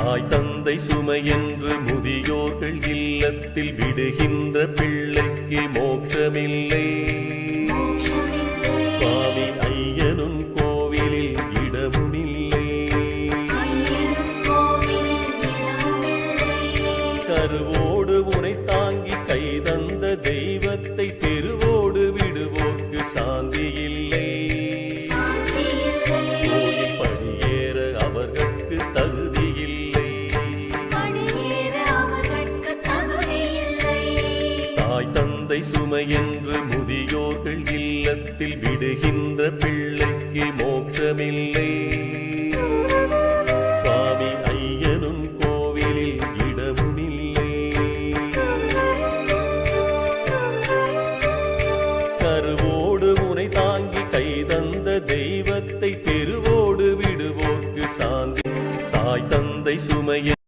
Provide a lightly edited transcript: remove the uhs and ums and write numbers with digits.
தாய் தந்தை சுமையென்று முதியோர்கள் இல்லத்தில் விடுகின்ற பிள்ளைக்கு மோட்சமில்லை. சுவாமி ஐயனும் கோவிலில் இடமுமில்லை. கருவோடு உனை தாங்கி கைதந்த தெய்வத்தை தெருவோடு விடுவோர்க்கு சாந்தி இல்லை. கோயில் படியேற அவர்களுக்கு தகுதி இல்லை. தாய் தந்தை சுமையென்று முதியோர்கள் இல்லத்தில் விடுகின்ற பிள்ளைக்கு மோட்சமில்லை. சுவாமி ஐயனும் கோவிலில் இடமுமில்லை. கருவோடு உனை தாங்கி கைதந்த தெய்வத்தை தெருவோடு விடுவோர்க்கு சாந்தி. தாய் தந்தை சுமைய